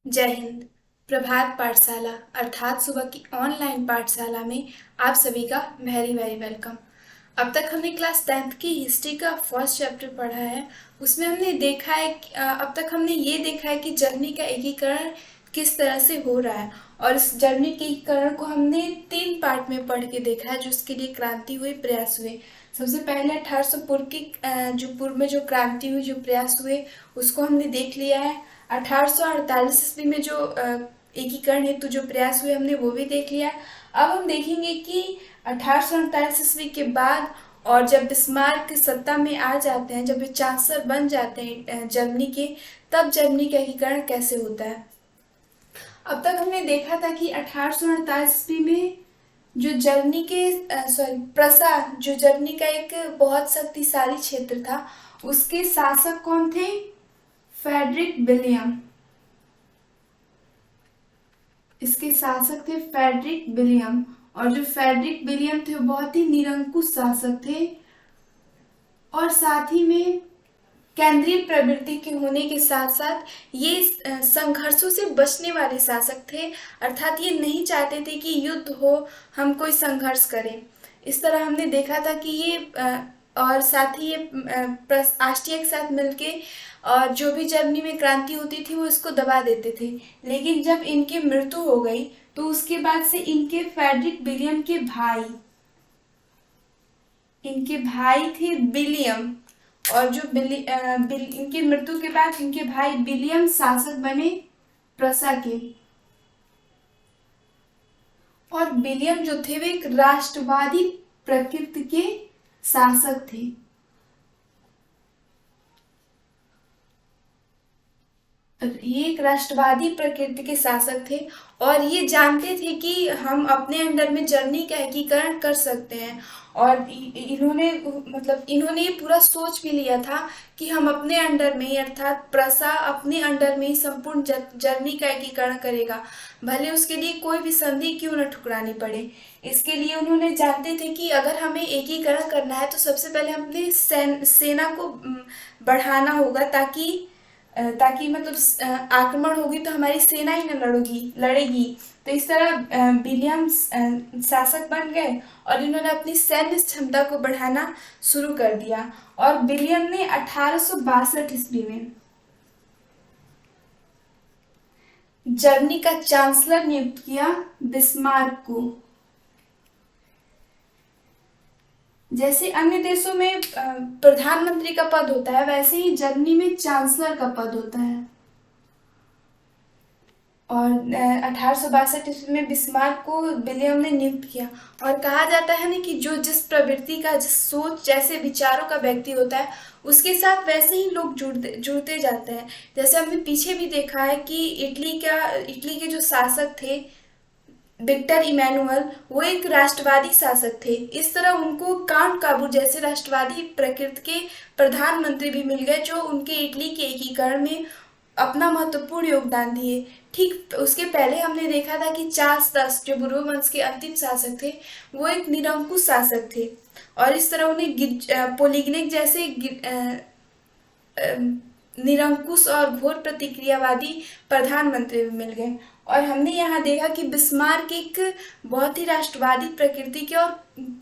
जय हिंद। प्रभात पाठशाला अर्थात सुबह की ऑनलाइन पाठशाला में आप सभी का वेरी वेरी वेलकम। अब तक हमने क्लास 10th की हिस्ट्री का फर्स्ट चैप्टर पढ़ा है। उसमें हमने देखा है अब तक हमने ये देखा है कि जर्मनी का एकीकरण किस तरह से हो रहा है, और इस जर्मनी के एकीकरण को हमने 3 पार्ट में पढ़ के देखा है, जो उसके लिए क्रांति हुए, प्रयास हुए। सबसे पहले 1800 पूर्व की जो पूर्व में जो क्रांति हुई, जो प्रयास हुए, उसको हमने देख लिया है। 1848 ईस्वी में जो एकीकरण हेतु जो प्रयास हुए, हमने वो भी देख लिया है। अब हम देखेंगे कि 1848 ईस्वी के बाद, और जब बिस्मार्क सत्ता में आ जाते हैं, जब वे चांसलर बन जाते हैं जर्मनी के, तब जर्मनी का एकीकरण कैसे होता है। अब तक हमने देखा था कि 1848 ईस्वी में जो जर्मनी के प्रसा, जो जर्मनी का एक बहुत शक्तिशाली क्षेत्र था, उसके शासक कौन थे? Frederick William. इसके शासक थे फेडरिक विलियम। और जो फेडरिक विलियम थे वो बहुत ही निरंकुश शासक थे, और साथ ही में केंद्रीय प्रवृत्ति के होने के साथ साथ ये संघर्षों से बचने वाले शासक थे। अर्थात ये नहीं चाहते थे कि युद्ध हो, हम कोई संघर्ष करें। इस तरह हमने देखा था कि ये और साथ ही ये ऑस्ट्रिया के साथ मिलके और जो भी जर्मनी में क्रांति होती थी वो इसको दबा देते थे। लेकिन जब इनकी मृत्यु हो गई तो उसके बाद से इनके फेडरिक विलियम के भाई, इनके भाई थे विलियम, और जो इनकी मृत्यु के बाद इनके भाई विलियम शासक बने प्रसा के। और विलियम जो थे वे एक राष्ट्रवादी प्रकृति के शासक थे। ये एक राष्ट्रवादी प्रकृति के शासक थे, और ये जानते थे कि हम अपने अंडर में जर्मनी का एकीकरण कर सकते हैं। और इन्होंने इन्होंने ये पूरा सोच भी लिया था कि हम अपने अंडर में ही, अर्थात प्रसा अपने अंडर में ही संपूर्ण जर्मनी का एकीकरण करेगा, भले उसके लिए कोई भी संधि क्यों न ठुकरानी पड़े। इसके लिए उन्होंने जानते थे कि अगर हमें एकीकरण करना है तो सबसे पहले अपनी सेना को बढ़ाना होगा, ताकि आक्रमण होगी तो हमारी सेना ही न लड़ेगी। तो इस तरह विलियम शासक बन गए, और इन्होंने अपनी सैन्य क्षमता को बढ़ाना शुरू कर दिया। और विलियम ने 1862 ईस्वी में जर्मनी का चांसलर नियुक्त किया बिस्मार्क को। जैसे अन्य देशों में प्रधानमंत्री का पद होता है, वैसे ही जर्मनी में चांसलर का पद होता है। और 1862 ईस्वी में बिस्मार्क को विलियम ने नियुक्त किया। और कहा जाता है ना कि जो जिस प्रवृत्ति का, जिस सोच, जैसे विचारों का व्यक्ति होता है, उसके साथ वैसे ही लोग जुड़ते जाते हैं। जैसे हमने पीछे भी देखा है कि इटली के जो शासक थे विक्टर इमैनुअल, वो एक राष्ट्रवादी शासक थे। इस तरह उनको काउंट काबूल जैसे राष्ट्रवादी प्रकृति के प्रधानमंत्री भी मिल गए, जो उनके इटली के एकीकरण में अपना महत्वपूर्ण योगदान दिए। ठीक उसके पहले हमने देखा था कि चार्ल्स दस, जो बुर्बो वंश के अंतिम शासक थे, वो एक निरंकुश शासक थे, और इस तरह उन्हें पोलिग्निक जैसे निरंकुश और घोर प्रतिक्रियावादी प्रधानमंत्री भी मिल गए। और हमने यहाँ देखा कि बिस्मार्क एक बहुत ही राष्ट्रवादी प्रकृति के और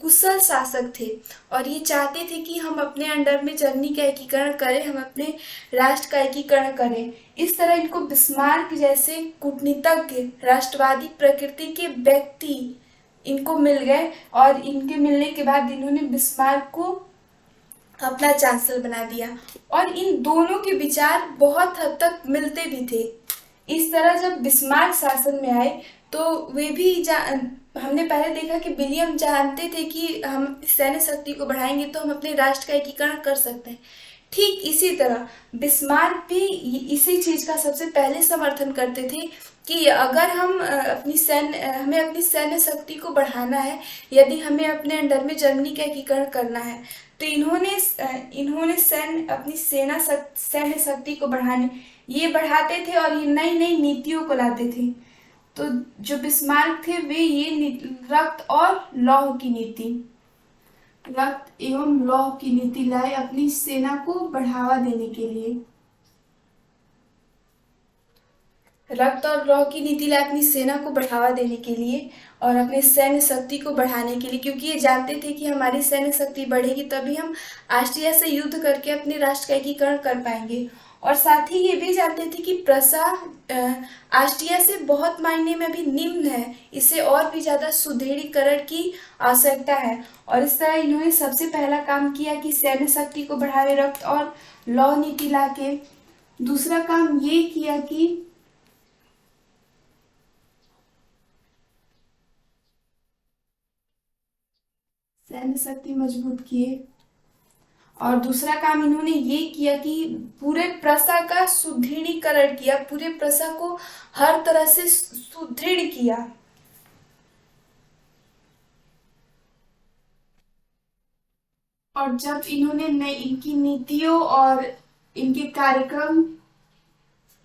कुशल शासक थे, और ये चाहते थे कि हम अपने अंडर में जर्मनी का एकीकरण करें, हम अपने राष्ट्र का एकीकरण करें। इस तरह इनको बिस्मार्क जैसे कूटनीतिज्ञ, राष्ट्रवादी प्रकृति के व्यक्ति इनको मिल गए, और इनके मिलने के बाद इन्होंने बिस्मार्क को अपना चांसलर बना दिया। और इन दोनों के विचार बहुत हद तक मिलते भी थे। इस तरह जब बिस्मार्क शासन में आए तो वे भी हमने पहले देखा कि विलियम जानते थे कि हम अपनी सैन्य शक्ति को बढ़ाएंगे तो हम अपने राष्ट्र का एकीकरण कर सकते हैं। ठीक इसी तरह बिस्मार्क भी इसी चीज का सबसे पहले समर्थन करते थे कि अगर हमें अपनी सैन्य शक्ति को बढ़ाना है, यदि हमें अपने अंडर में जर्मनी का एकीकरण करना है, तो इन्होंने अपनी सैन्य शक्ति को बढ़ाते थे, और ये नई नई नीतियों को लाते थे। तो जो बिस्मार्क थे वे ये रक्त एवं लौह की नीति लाए अपनी सेना को बढ़ावा देने के लिए। रक्त और लौह की नीति लाई अपनी सेना को बढ़ावा देने के लिए और अपने सैन्य शक्ति को बढ़ाने के लिए, क्योंकि ये जानते थे कि हमारी सैन्य शक्ति बढ़ेगी तभी हम ऑस्ट्रिया से युद्ध करके अपने राष्ट्र का एकीकरण कर पाएंगे। और साथ ही ये भी जानते थे कि प्रसा ऑस्ट्रिया से बहुत मायने में भी निम्न है, इसे और भी ज़्यादा सुदृढ़ीकरण की आवश्यकता है। और इस तरह इन्होंने सबसे पहला काम किया कि सैन्य शक्ति को बढ़ावे, रक्त और लौह नीति लाके। दूसरा काम ये किया कि सैन्य शक्ति मजबूत किए। और दूसरा काम इन्होंने ये किया कि पूरे प्रसा का सुदृढ़ीकरण किया, पूरे प्रसा को हर तरह से सुदृढ़ किया। और जब इन्होंने इनकी नीतियों और इनके कार्यक्रम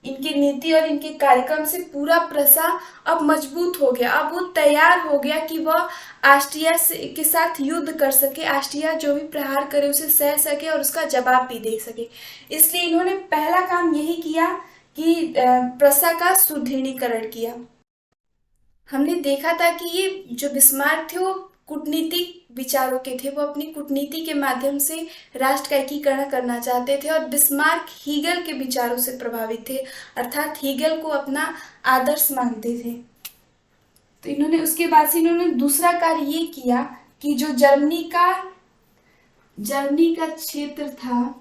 इनकी नीति और इनके कार्यक्रम से पूरा प्रसा अब मजबूत हो गया, अब वो तैयार हो गया कि वह ऑस्ट्रिया के साथ युद्ध कर सके, ऑस्ट्रिया जो भी प्रहार करे उसे सह सके और उसका जवाब भी दे सके। इसलिए इन्होंने पहला काम यही किया कि प्रसा का सुदृढ़ीकरण किया। हमने देखा था कि ये जो बिस्मार्क थे वो कूटनीतिक विचारों के थे, वो अपनी कूटनीति के माध्यम से राष्ट्र का एकीकरण करना चाहते थे। और बिस्मार्क हीगल के विचारों से प्रभावित थे, अर्थात हीगल को अपना आदर्श मानते थे। तो इन्होंने उसके बाद से इन्होंने दूसरा कार्य ये किया कि जो जर्मनी का क्षेत्र था,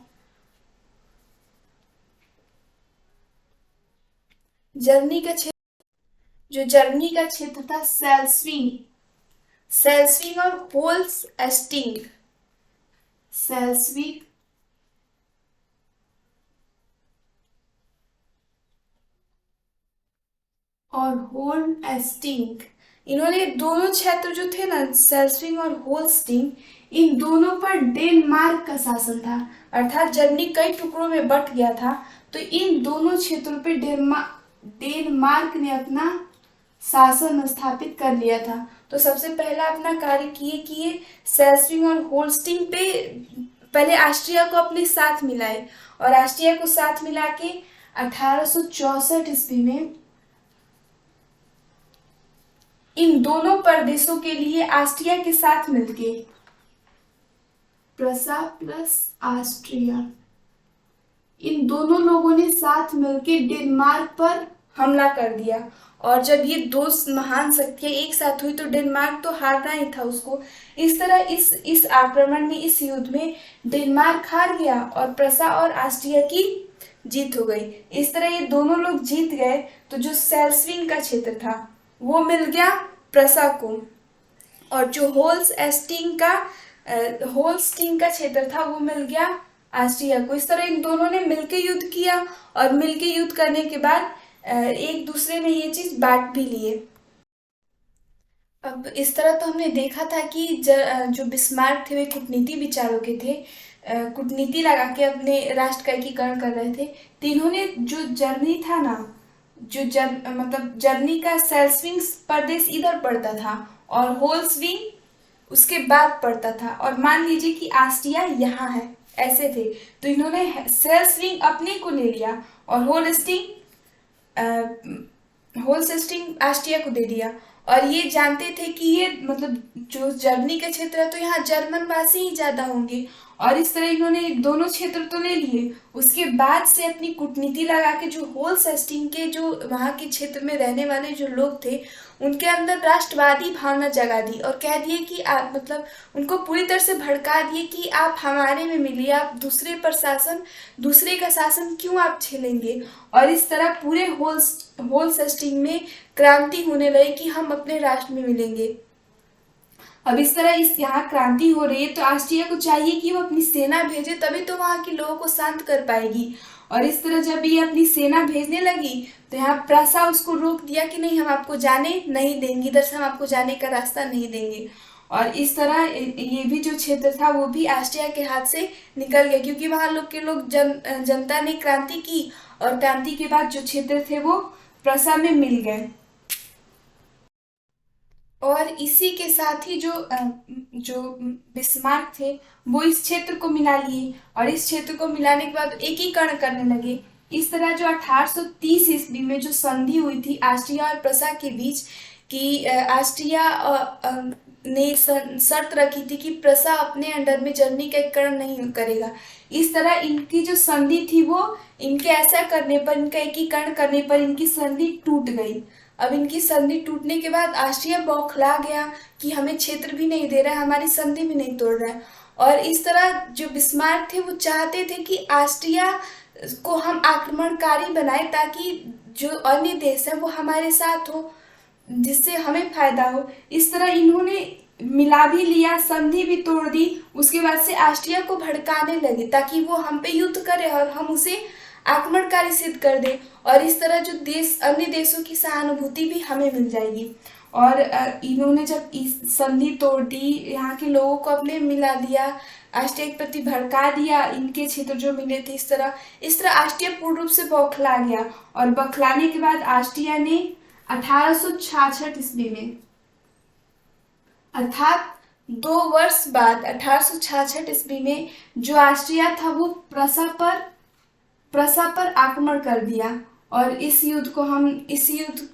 जर्मनी का क्षेत्र था सेल्सविंग और होल्स्टीन, सेल्सविक और होल्स्टीन, इन्होंने दोनों क्षेत्र जो थे ना, सेल्सविंग और होल्स्टीन, इन दोनों पर डेनमार्क का शासन था। अर्थात जर्मनी कई टुकड़ों में बट गया था, तो इन दोनों क्षेत्रों पर डेनमार्क ने अपना शासन स्थापित कर लिया था। तो सबसे पहला अपना कार्य किए कि ये सेल्सविंग और होल्स्टीन पे पहले ऑस्ट्रिया को अपने साथ मिलाए, और ऑस्ट्रिया को साथ मिला के 1864 ईस्वी में इन दोनों प्रदेशों के लिए ऑस्ट्रिया के साथ मिलके प्रसा प्लस ऑस्ट्रिया, इन दोनों लोगों ने साथ मिलके डेनमार्क पर हमला कर दिया। और जब ये दो महान शक्तियां एक साथ हुई तो डेनमार्क तो हारना ही था उसको। इस तरह इस आक्रमण में, इस युद्ध में डेनमार्क हार गया और प्रसा और ऑस्ट्रिया की जीत हो गई। इस तरह ये दोनों लोग जीत गए, तो जो सेल्सविंग का क्षेत्र था वो मिल गया प्रसा को, और जो होल्स्टीन का क्षेत्र था वो मिल गया ऑस्ट्रिया को। इस तरह इन दोनों ने मिलकर युद्ध किया, और मिलकर युद्ध करने के बाद एक दूसरे में ये चीज बांट भी लिए। अब इस तरह तो हमने देखा था कि जो बिस्मार्क थे वे कूटनीति विचारों के थे, कूटनीति लगा के अपने राष्ट्र का एकीकरण कर रहे थे। तो इन्होंने जो जर्मनी था ना, मतलब जर्मनी का सेल्सविंग प्रदेश इधर पड़ता था और होल्स्विंग उसके बाद पड़ता था, और मान लीजिए कि ऑस्ट्रिया यहाँ है, ऐसे थे। तो इन्होंने सेल्सविंग अपने को ले लिया और होल्स्टीन ऑस्ट्रिया को दे दिया। और ये जानते थे कि ये मतलब जो जर्मनी का क्षेत्र है तो यहाँ जर्मन वासी ही ज्यादा होंगे, और इस तरह इन्होंने दोनों क्षेत्र तो ले लिए। उसके बाद से अपनी कूटनीति लगा के जो होल्स्टीन के जो वहाँ के क्षेत्र में रहने वाले जो लोग थे उनके अंदर राष्ट्रवादी भावना जगा दी, और कह दिए कि आप मतलब उनको पूरी तरह से भड़का दिए कि आप हमारे में मिलिए, आप दूसरे का शासन क्यों आप झेलेंगे। और इस तरह पूरे होल्स्टीन में क्रांति होने लगी कि हम अपने राष्ट्र में मिलेंगे। अब इस तरह यहाँ क्रांति हो रही है तो ऑस्ट्रिया को चाहिए कि वो अपनी सेना भेजे, तभी तो वहाँ के लोगों को शांत कर पाएगी। और इस तरह जब ये अपनी सेना भेजने लगी तो यहाँ प्रसा उसको रोक दिया कि नहीं, हम आपको जाने नहीं देंगे, इधर से हम आपको जाने का रास्ता नहीं देंगे। और इस तरह ये भी जो क्षेत्र था वो भी ऑस्ट्रिया के हाथ से निकल गया, क्योंकि वहाँ जनता ने क्रांति की, और क्रांति के बाद जो क्षेत्र थे वो प्रसा में मिल गए। और इसी के साथ ही जो बिस्मार्क थे वो इस क्षेत्र को मिला लिए, और इस क्षेत्र को मिलाने के बाद एकीकरण करने लगे इस तरह जो 1830 ईस्वी में जो संधि हुई थी ऑस्ट्रिया और प्रसा के बीच कि ऑस्ट्रिया ने शर्त रखी थी कि प्रसा अपने अंडर में जर्मनी का एकीकरण नहीं करेगा। इस तरह इनकी जो संधि थी वो इनके ऐसा करने पर, इनका एकीकरण करने पर इनकी संधि टूट गई। अब इनकी संधि टूटने के बाद ऑस्ट्रिया बौखला गया कि हमें क्षेत्र भी नहीं दे रहा है, हमारी संधि भी नहीं तोड़ रहा है। और इस तरह जो बिस्मार्क थे वो चाहते थे कि ऑस्ट्रिया को हम आक्रमणकारी बनाए ताकि जो अन्य देश है वो हमारे साथ हो, जिससे हमें फायदा हो। इस तरह इन्होंने मिला भी लिया, संधि भी तोड़ दी। उसके बाद से ऑस्ट्रिया को भड़काने लगे ताकि वो हम पे युद्ध करे और हम उसे आक्रमणकारी सिद्ध कर दें, और इस तरह जो देश अन्य देशों की सहानुभूति भी हमें मिल जाएगी। और इन्होंने जब इस संधि तोड़ दी, यहाँ के लोगों को अपने मिला दिया, ऑस्ट्रिया के प्रति भड़का दिया, इनके क्षेत्र जो मिले थे, इस तरह ऑस्ट्रिया पूर्ण रूप से बौखला गया। और बौखलाने के बाद ऑस्ट्रिया ने 1866 ईस्वी में, अर्थात 2 वर्ष बाद 1866 ईस्वी में जो ऑस्ट्रिया था वो प्रसा पर आक्रमण कर दिया। और इस युद्ध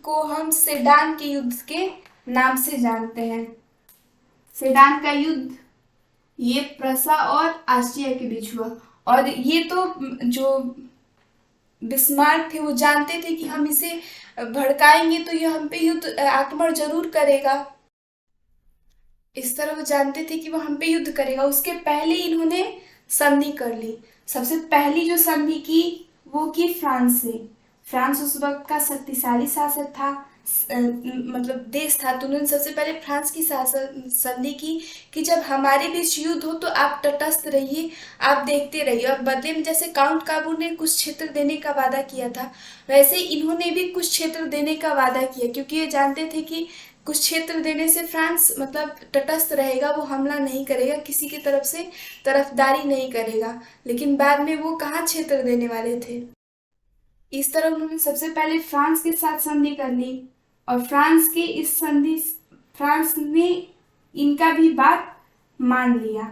को हम सेडान के युद्ध के नाम से जानते हैं। सेडान का युद्ध ये प्रसा और ऑस्ट्रिया के बीच हुआ। और ये तो जो बिस्मार्क थे वो जानते थे कि हम इसे भड़काएंगे तो ये हम पे युद्ध आक्रमण जरूर करेगा। इस तरह वो जानते थे कि वो हम पे युद्ध करेगा। उसके पहले इन्होंने संधि कर ली। सबसे पहली जो संधि की वो की फ्रांस से। फ्रांस उस वक्त का शक्तिशाली शासक था, मतलब देश था, तो उन्होंने सबसे पहले फ्रांस की संधि की कि जब हमारे बीच युद्ध हो तो आप तटस्थ रहिए, आप देखते रहिए। और बदले में जैसे काउंट काबूल ने कुछ क्षेत्र देने का वादा किया था, वैसे इन्होंने भी कुछ क्षेत्र देने का वादा किया, क्योंकि ये जानते थे कि कुछ क्षेत्र देने से फ्रांस मतलब तटस्थ रहेगा, वो हमला नहीं करेगा, किसी की तरफ से तरफदारी नहीं करेगा। लेकिन बाद में वो कहाँ क्षेत्र देने वाले थे। इस तरह उन्होंने सबसे पहले फ्रांस के साथ संधि कर ली, और फ्रांस ने इनका भी बात मान लिया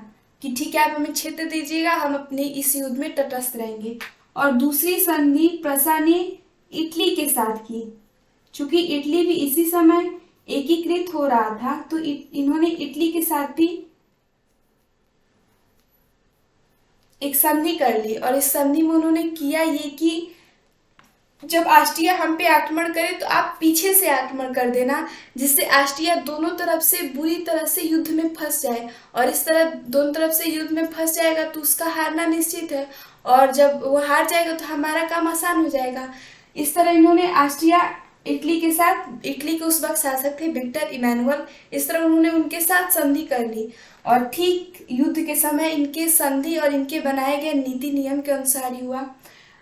कि ठीक है, आप हमें क्षेत्र दीजिएगा, हम अपने इस युद्ध में तटस्थ रहेंगे। और दूसरी संधि प्रसा ने इटली के साथ की। चूंकि इटली भी इसी समय एकीकृत हो रहा था, तो इन्होंने इटली के साथ भी एक संधि कर ली। और इस संधि में उन्होंने किया ये कि जब ऑस्ट्रिया हम पे आक्रमण करे तो आप पीछे से आक्रमण कर देना, जिससे ऑस्ट्रिया दोनों तरफ से बुरी तरह से युद्ध में फंस जाए। और इस तरह दोनों तरफ से युद्ध में फंस जाएगा तो उसका हारना निश्चित है, और जब वो हार जाएगा तो हमारा काम आसान हो जाएगा। इस तरह इन्होंने इटली के उस वक्त शासक थे विक्टर इमैनुअल, इस तरह उन्होंने उनके साथ संधि कर ली। और ठीक युद्ध के समय इनके संधि और इनके बनाए गए नीति नियम के अनुसार ही हुआ।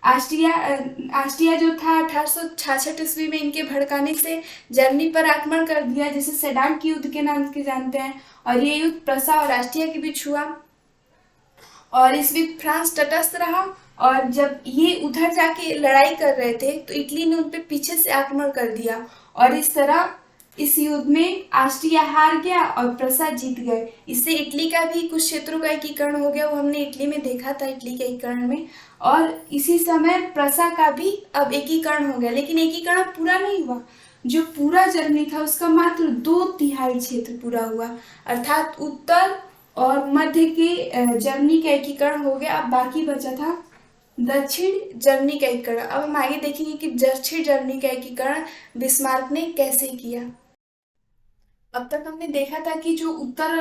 ऑस्ट्रिया जो था 1866 ईस्वी में इनके भड़काने से जर्मनी पर आक्रमण कर दिया, जिसे सेडान के युद्ध के नाम से जानते हैं। और ये युद्ध प्रसा और ऑस्ट्रिया के बीच हुआ, और इस बीच फ्रांस तटस्थ रहा। और जब ये उधर जाके लड़ाई कर रहे थे तो इटली ने उन पे पीछे से आक्रमण कर दिया, और इस तरह इस युद्ध में ऑस्ट्रिया हार गया और प्रसा जीत गए। इससे इटली का भी कुछ क्षेत्रों का एकीकरण हो गया, वो हमने इटली में देखा था, इटली के एकीकरण में। और इसी समय प्रसा का भी अब एकीकरण हो गया, लेकिन एकीकरण पूरा नहीं हुआ। जो पूरा जर्मनी था उसका मात्र 2/3 क्षेत्र पूरा हुआ, अर्थात उत्तर और मध्य के जर्मनी का एकीकरण हो गया। अब बाकी बचा था दक्षिण जर्मनी का एकीकरण। अब हम आगे देखेंगे कि दक्षिण जर्मनी का एकीकरण बिस्मार्क ने कैसे किया। अब तक हमने देखा था कि जो उत्तर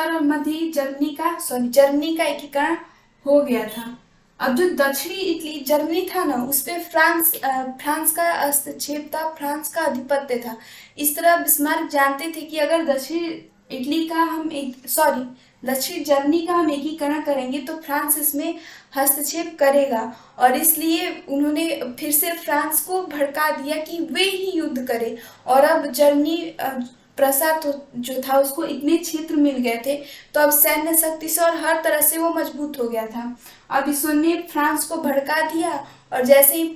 और मध्य जर्मनी का एकीकरण हो गया था। अब जो दक्षिणी जर्मनी था ना, उस पर फ्रांस का हस्तक्षेप था, फ्रांस का आधिपत्य था। इस तरह बिस्मार्क जानते थे कि अगर दक्षिण जर्मनी का हम एकीकरण करेंगे तो फ्रांस इसमें हस्तक्षेप करेगा, और इसलिए उन्होंने फिर से फ्रांस को भड़का दिया कि वे ही युद्ध करे। और अब जर्मनी प्रसा जो था उसको इतने क्षेत्र मिल गए थे, तो अब सैन्य शक्ति से और हर तरह से वो मजबूत हो गया था। अब इसने फ्रांस को भड़का दिया, और जैसे ही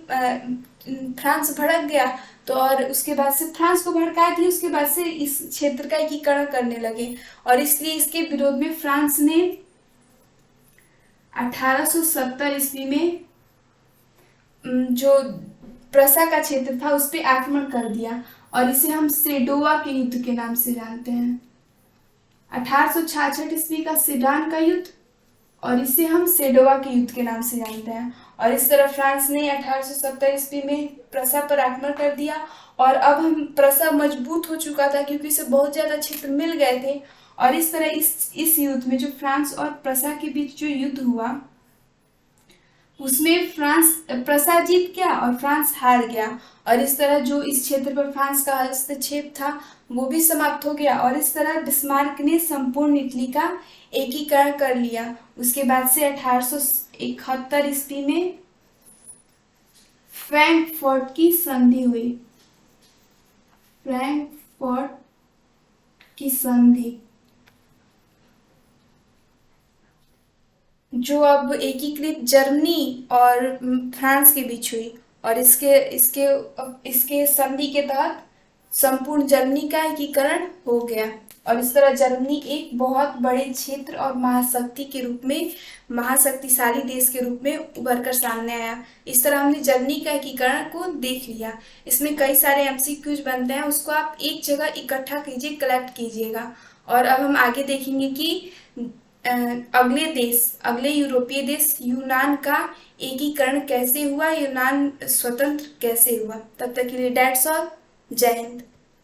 फ्रांस भड़क गया तो और उसके बाद से फ्रांस को भड़का दिया, उसके बाद से इस क्षेत्र का एकीकरण करने लगे। और इसलिए इसके विरोध में फ्रांस ने 1870 ईस्वी में जो प्रसा का क्षेत्र था उस पर आक्रमण कर दिया और इसे हम सेडोवा के युद्ध के नाम से जानते हैं। 1866 ईस्वी का सेडान का युद्ध, और इसे हम सेडोवा के युद्ध के नाम से जानते हैं। और इस तरह फ्रांस ने 1870 ईस्वी में प्रसा पर आक्रमण कर दिया और अब हम प्रसा मजबूत हो चुका था क्योंकि इसे बहुत ज्यादा क्षेत्र मिल गए थे। और इस तरह इस युद्ध में जो फ्रांस और प्रसा के बीच जो युद्ध हुआ उसमें प्रसा जीत गया और फ्रांस हार गया। और इस तरह जो इस क्षेत्र पर फ्रांस का हस्तक्षेप था वो भी समाप्त हो गया और इस तरह बिस्मार्क ने संपूर्ण इटली का एकीकरण कर लिया। उसके बाद से 1871 ईस्वी में फ्रैंकफर्ट की संधि हुई। फ्रैंकफर्ट की संधि जो अब एकीकृत जर्मनी और फ्रांस के बीच हुई और इसके संधि के तहत संपूर्ण जर्मनी का एकीकरण हो गया। और इस तरह जर्मनी एक बहुत बड़े क्षेत्र और महाशक्ति के रूप में, महाशक्तिशाली देश के रूप में उभर कर सामने आया। इस तरह हमने जर्मनी का एकीकरण को देख लिया। इसमें कई सारे एमसीक्यूज बनते हैं, उसको आप एक जगह इकट्ठा कीजिए, कलेक्ट कीजिएगा। और अब हम आगे देखेंगे कि अगले यूरोपीय देश यूनान का एकीकरण कैसे हुआ, यूनान स्वतंत्र कैसे हुआ। तब तक के लिए डेट्स ऑल। जय हिंद।